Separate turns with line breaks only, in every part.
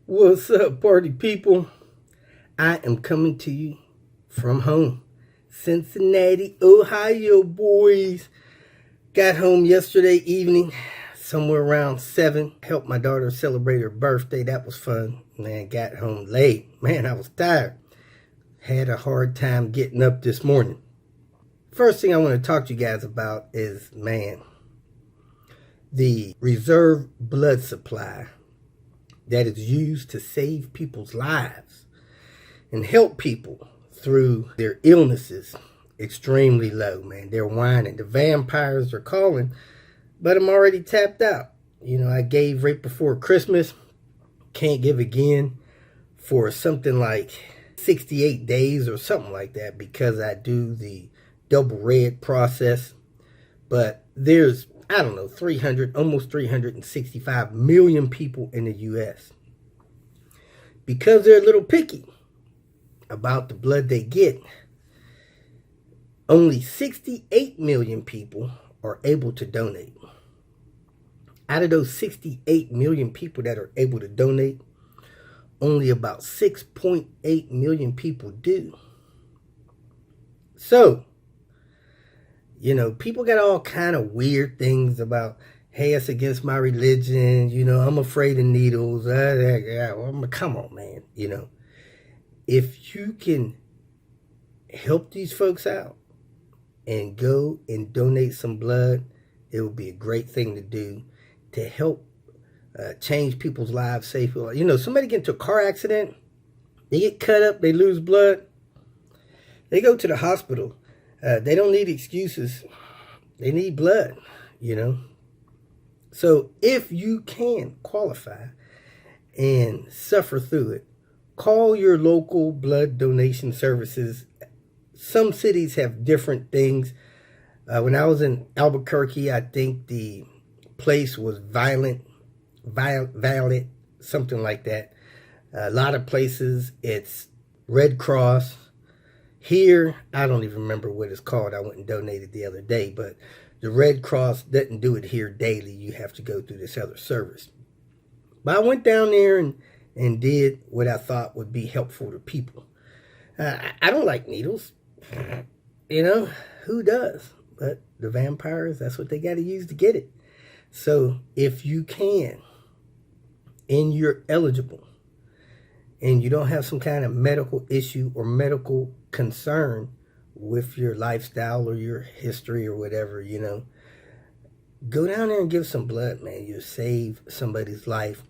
What's up, party people? I am coming to you from home, Cincinnati, Ohio, boys. Got home yesterday evening, somewhere around 7. Helped my daughter celebrate her birthday. That was fun. Man, got home late. Man, I was tired. Had a hard time getting up this morning. First thing I want to talk to you guys about is, the reserve blood supply that is used to save people's lives and help people through their illnesses extremely low, man. They're whining. The vampires are calling, but I'm already tapped out. I gave right before Christmas. Can't give again for something like 68 days or something like that because I do the double red process. But there's, I don't know, almost 365 million people in the U.S. Because they're a little picky about the blood they get, only 68 million people are able to donate. Out of those 68 million people that are able to donate, only about 6.8 million people do. So, people got all kind of weird things about, hey, it's against my religion, I'm afraid of needles. Come on, man. If you can help these folks out and go and donate some blood, it would be a great thing to do to help change people's lives safely. Somebody get into a car accident, they get cut up, they lose blood, they go to the hospital. They don't need excuses. They need blood, So if you can qualify and suffer through it, call your local blood donation services. Some cities have different things. When I was in Albuquerque, I think the place was Violet, something like that. A lot of places, it's Red Cross. Here, I don't even remember what it's called. I went and donated the other day, but the Red Cross doesn't do it here daily. You have to go through this other service. But I went down there and did what I thought would be helpful to people. I don't like needles. Who does? But the vampires, that's what they got to use to get it. So if you can, and you're eligible, and you don't have some kind of medical issue or medical concern with your lifestyle or your history or whatever, go down there and give some blood, man. You'll save somebody's life.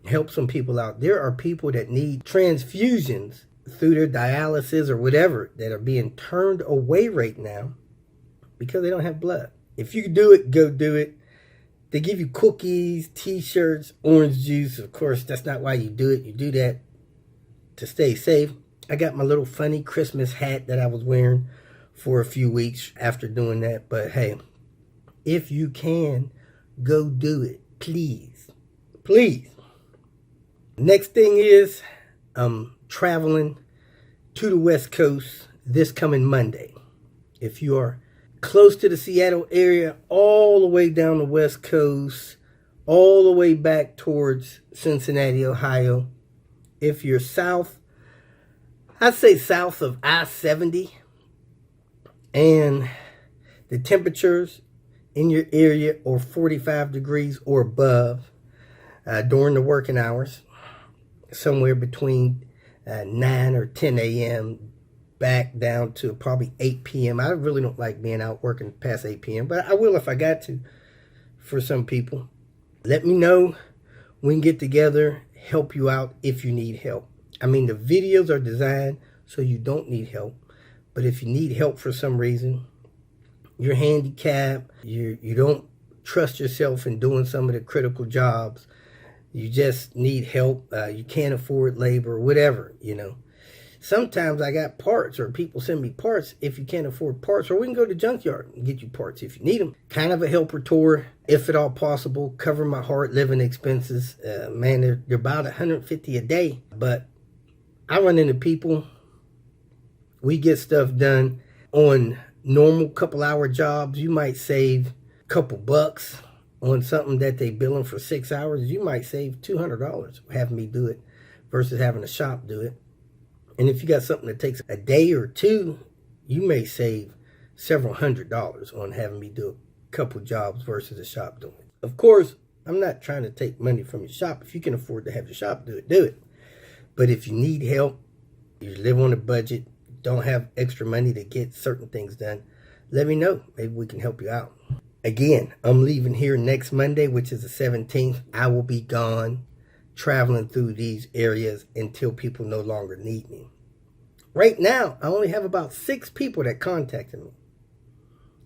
Help some people out. There are people that need transfusions through their dialysis or whatever that are being turned away right now because they don't have blood. If you do it, go do it. They give you cookies, t-shirts, orange juice. Of course, that's not why you do it. You do that to stay safe. I got my little funny Christmas hat that I was wearing for a few weeks after doing that. But hey, if you can, go do it. Please. Please. Next thing is, I'm traveling to the West Coast this coming Monday. If you are close to the Seattle area, all the way down the West Coast, all the way back towards Cincinnati, Ohio. If you're south, I'd say south of I-70, and the temperatures in your area are 45 degrees or above during the working hours, somewhere between 9 or 10 a.m. back down to probably 8 p.m. I really don't like being out working past 8 p.m., but I will if I got to for some people. Let me know. We can get together, help you out if you need help. The videos are designed so you don't need help. But if you need help for some reason, you're handicapped, you don't trust yourself in doing some of the critical jobs, you just need help, you can't afford labor, or whatever, Sometimes I got parts, or people send me parts if you can't afford parts, or we can go to Junkyard and get you parts if you need them. Kind of a helper tour, if at all possible. Cover my hard living expenses. Man, they're about $150 a day, but I run into people. We get stuff done on normal couple hour jobs. You might save a couple bucks on something that they billing for 6 hours, you might save $200 having me do it versus having a shop do it. And if you got something that takes a day or two, you may save several $100s on having me do a couple jobs versus a shop doing it. Of course, I'm not trying to take money from your shop. If you can afford to have your shop do it, do it. But if you need help, you live on a budget, don't have extra money to get certain things done, let me know. Maybe we can help you out. Again, I'm leaving here next Monday, which is the 17th. I will be gone, traveling through these areas until people no longer need me. Right now, I only have about 6 people that contacted me.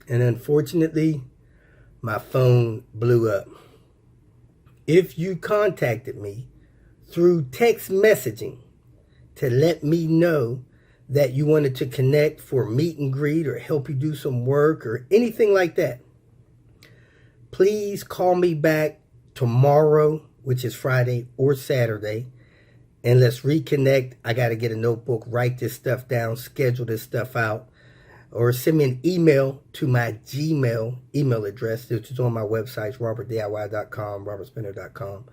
And unfortunately, my phone blew up. If you contacted me through text messaging to let me know that you wanted to connect for a meet and greet or help you do some work or anything like that, please call me back tomorrow, which is Friday, or Saturday, and let's reconnect. I got to get a notebook, write this stuff down, schedule this stuff out, or send me an email to my Gmail email address, which is on my websites, robertdiy.com, robertspinner.com,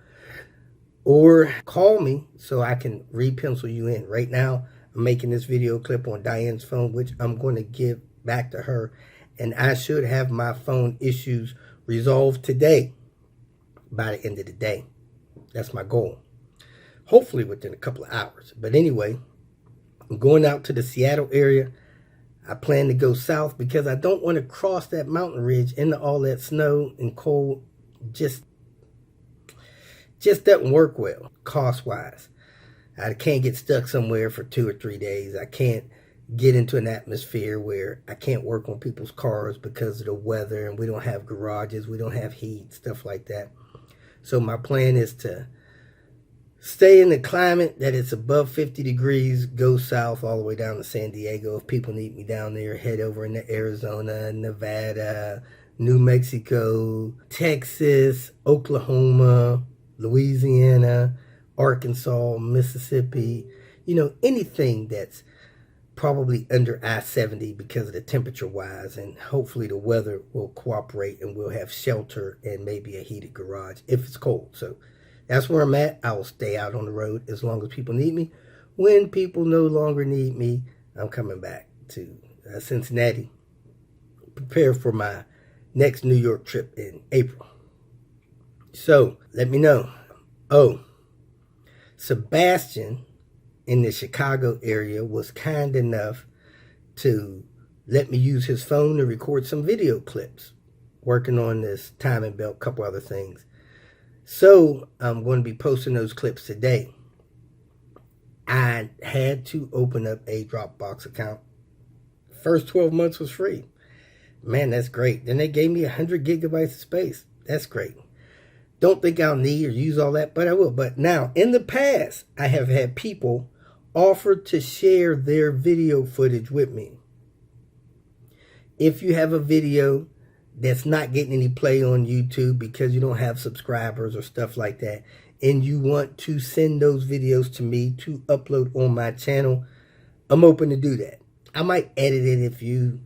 or call me so I can re-pencil you in. Right now, I'm making this video clip on Diane's phone, which I'm going to give back to her, and I should have my phone issues resolved today by the end of the day. That's my goal. Hopefully within a couple of hours. But anyway, I'm going out to the Seattle area. I plan to go south because I don't want to cross that mountain ridge into all that snow and cold. Just doesn't work well, cost-wise. I can't get stuck somewhere for 2 or 3 days. I can't get into an atmosphere where I can't work on people's cars because of the weather, and we don't have garages, we don't have heat, stuff like that. So my plan is to stay in the climate that it's above 50 degrees, go south all the way down to San Diego. If people need me down there, head over into Arizona, Nevada, New Mexico, Texas, Oklahoma, Louisiana, Arkansas, Mississippi, anything that's probably under I-70 because of the temperature-wise, and hopefully the weather will cooperate and we'll have shelter and maybe a heated garage if it's cold. So that's where I'm at. I will stay out on the road as long as people need me. When people no longer need me, I'm coming back to Cincinnati, prepare for my next New York trip in April. So let me know. Oh, Sebastian in the Chicago area was kind enough to let me use his phone to record some video clips, working on this timing belt, couple other things. So I'm going to be posting those clips today. I had to open up a Dropbox account. First 12 months was free. Man, that's great. Then they gave me 100 gigabytes of space. That's great. Don't think I'll need or use all that, but I will. But now, in the past, I have had people offer to share their video footage with me. If you have a video that's not getting any play on YouTube because you don't have subscribers or stuff like that, and you want to send those videos to me to upload on my channel, I'm open to do that. I might edit it if you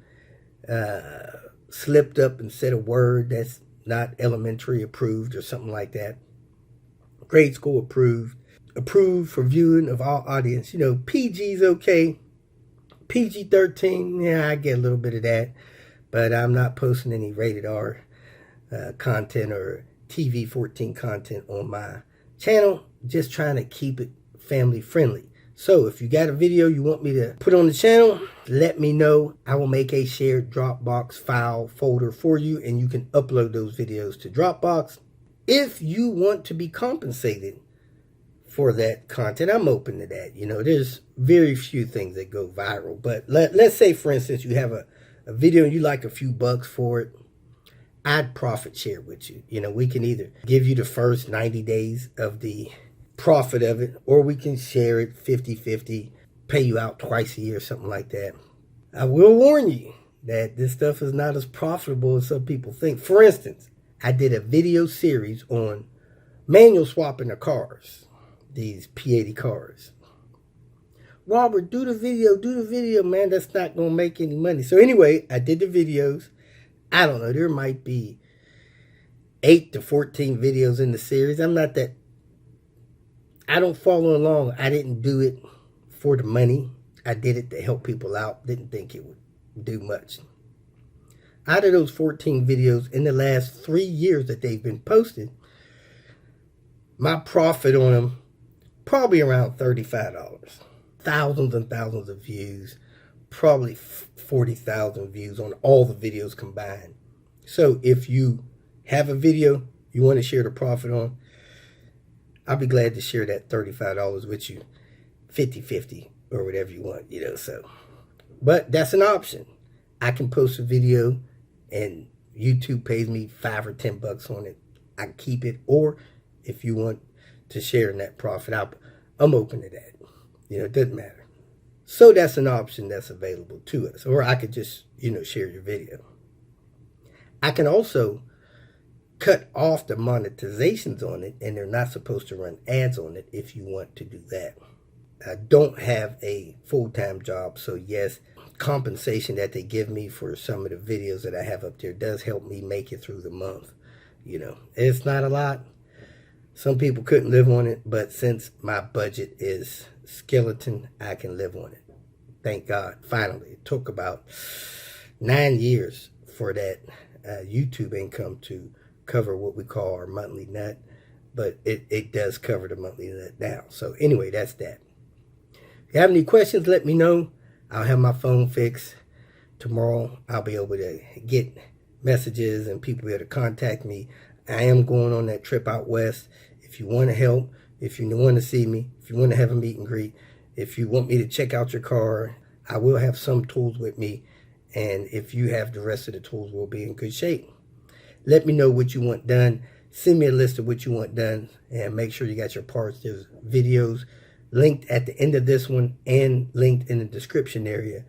slipped up and said a word that's not elementary approved or something like that. Grade school approved. Approved for viewing of all audience. PG's okay. PG-13, yeah, I get a little bit of that. But I'm not posting any rated R content or TV-14 content on my channel. Just trying to keep it family friendly. So if you got a video you want me to put on the channel, let me know. I will make a shared Dropbox file folder for you, and you can upload those videos to Dropbox. If you want to be compensated for that content, I'm open to that. There's very few things that go viral. But let's say, for instance, you have a video and you like a few bucks for it. I'd profit share with you. We can either give you the first 90 days of the profit of it, or we can share it 50-50, pay you out twice a year, something like that. I will warn you that this stuff is not as profitable as some people think. For instance, I did a video series on manual swapping of cars, these P80 cars. Robert, do the video, man. That's not going to make any money. So anyway, I did the videos. I don't know, there might be 8 to 14 videos in the series. I don't follow along. I didn't do it for the money. I did it to help people out. Didn't think it would do much. Out of those 14 videos in the last 3 years that they've been posted, my profit on them, probably around $35. Thousands and thousands of views, probably 40,000 views on all the videos combined. So if you have a video you want to share the profit on, I'll be glad to share that $35 with you, 50-50 or whatever you want, so. But that's an option. I can post a video and YouTube pays me $5 or $10 on it. I can keep it, or if you want to share in that profit, I'm open to that. It doesn't matter. So that's an option that's available to us. Or I could just, share your video. I can also cut off the monetizations on it, and they're not supposed to run ads on it if you want to do that. I don't have a full-time job, so yes, compensation that they give me for some of the videos that I have up there does help me make it through the month. It's not a lot. Some people couldn't live on it, but since my budget is skeleton, I can live on it. Thank God. Finally, it took about 9 years for that YouTube income to cover what we call our monthly nut, but it does cover the monthly nut now. So anyway, that's that. If you have any questions, let me know. I'll have my phone fixed. Tomorrow, I'll be able to get messages and people be able to contact me. I am going on that trip out west. If you want to help, if you want to see me, if you want to have a meet and greet, if you want me to check out your car, I will have some tools with me. And if you have the rest of the tools, we'll be in good shape. Let me know what you want done. Send me a list of what you want done and make sure you got your parts. There's videos linked at the end of this one and linked in the description area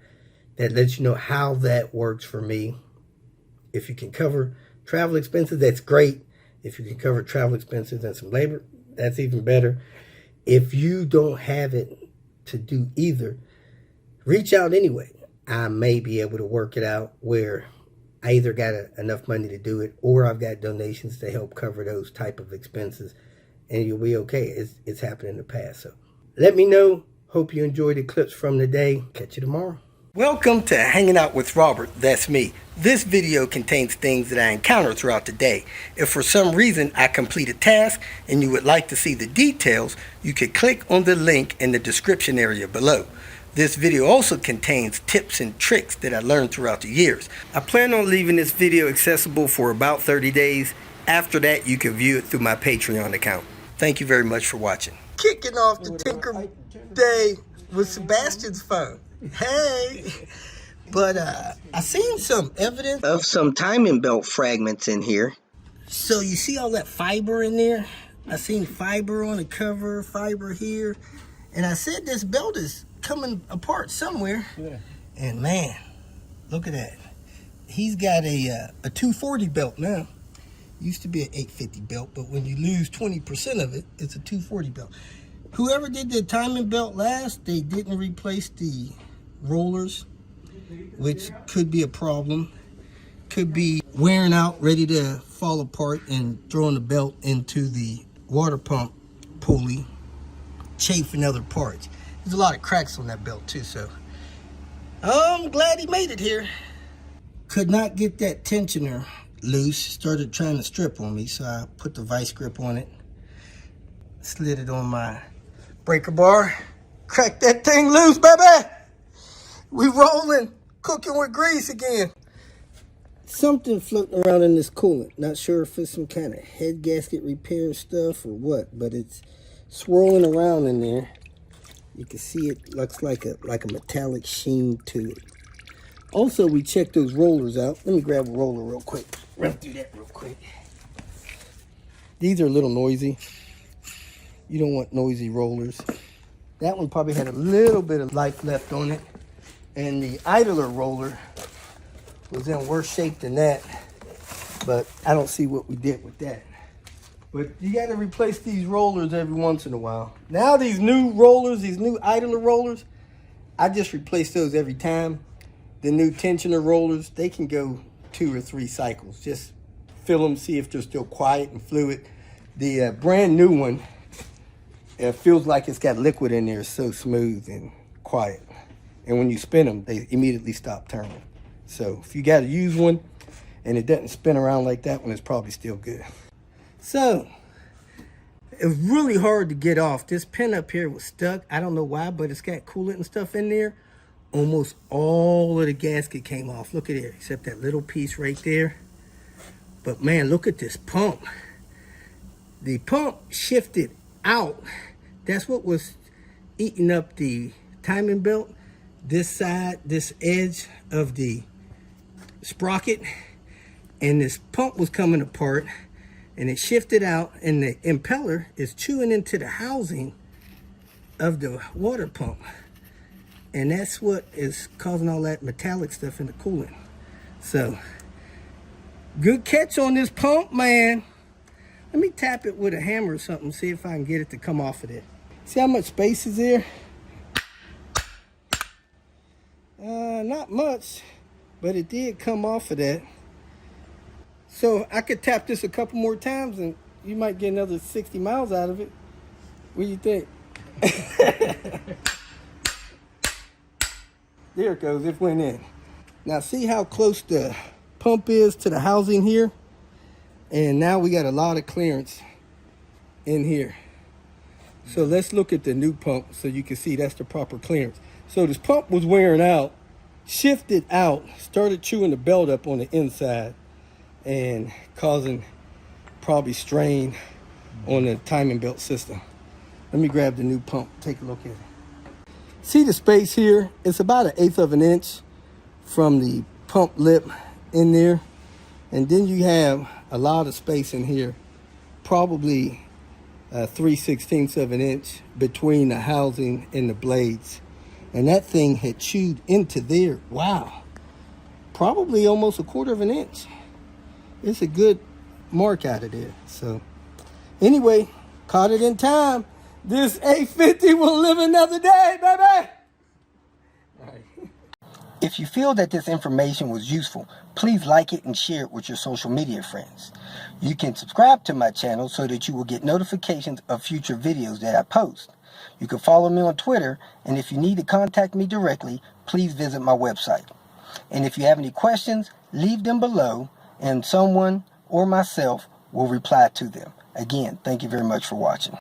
that lets you know how that works for me. If you can cover travel expenses, that's great. If you can cover travel expenses and some labor, that's even better. If you don't have it to do either, reach out anyway. I may be able to work it out where I either got enough money to do it, or I've got donations to help cover those type of expenses, and you'll be okay. It's happened in the past. So let me know. Hope you enjoyed the clips from the day. Catch you tomorrow. Welcome to Hanging Out with Robert. That's me. This video contains things that I encounter throughout the day. If for some reason I complete a task and you would like to see the details, you can click on the link in the description area below. This video also contains tips and tricks that I learned throughout the years. I plan on leaving this video accessible for about 30 days. After that, you can view it through my Patreon account. Thank you very much for watching. Kicking off the Tinker Day with Sebastian's phone. Hey! But I seen some evidence of some timing belt fragments in here. So you see all that fiber in there? I seen fiber on the cover, fiber here. And I said this belt is coming apart somewhere. Yeah. And man, look at that. He's got a 240 belt now. Used to be an 850 belt, but when you lose 20% of it, it's a 240 belt. Whoever did the timing belt last, they didn't replace the rollers, which could be a problem. Could be wearing out, ready to fall apart, and throwing the belt into the water pump pulley, chafing other parts. There's a lot of cracks on that belt too, so I'm glad he made it here. Could not get that tensioner loose. Started trying to strip on me, so I put the vice grip on it, slid it on my breaker bar, cracked that thing loose, baby. We rolling, cooking with grease again. Something floating around in this coolant. Not sure if it's some kind of head gasket repair stuff or what, but it's swirling around in there. You can see it looks like a metallic sheen to it. Also, we checked those rollers out. Let me grab a roller real quick. Run through that real quick. These are a little noisy. You don't want noisy rollers. That one probably had a little bit of life left on it. And the idler roller was in worse shape than that. But I don't see what we did with that. But you got to replace these rollers every once in a while. Now these new rollers, these new idler rollers, I just replace those every time. The new tensioner rollers, they can go 2 or 3 cycles. Just feel them, see if they're still quiet and fluid. The brand new one, it feels like it's got liquid in there. It's so smooth and quiet. And when you spin them, they immediately stop turning. So if you got to use one and it doesn't spin around like that one, it's probably still good. So it was really hard to get off. This pin up here was stuck. I don't know why, but it's got coolant and stuff in there. Almost all of the gasket came off. Look at it, except that little piece right there. But man, look at this pump. The pump shifted out. That's what was eating up the timing belt. This side, this edge of the sprocket, and this pump was coming apart, and it shifted out, and the impeller is chewing into the housing of the water pump. And that's what is causing all that metallic stuff in the coolant. So, good catch on this pump, man. Let me tap it with a hammer or something, see if I can get it to come off of there. See how much space is there? Not much, but it did come off of that. So I could tap this a couple more times and you might get another 60 miles out of it. What do you think? There it goes, it went in. Now see how close the pump is to the housing here? And now we got a lot of clearance in here. So let's look at the new pump so you can see that's the proper clearance. So this pump was wearing out, shifted out, started chewing the belt up on the inside and causing probably strain on the timing belt system. Let me grab the new pump, take a look at it. See the space here? It's about 1/8 of an inch from the pump lip in there. And then you have a lot of space in here, probably 3/16 of an inch between the housing and the blades. And that thing had chewed into there. Wow. Probably almost 1/4 of an inch. It's a good mark out of there. So anyway, caught it in time. This 850 will live another day, baby. All right. If you feel that this information was useful, please like it and share it with your social media friends. You can subscribe to my channel so that you will get notifications of future videos that I post. You can follow me on Twitter, and if you need to contact me directly, please visit my website. And if you have any questions, leave them below, and someone or myself will reply to them. Again, thank you very much for watching.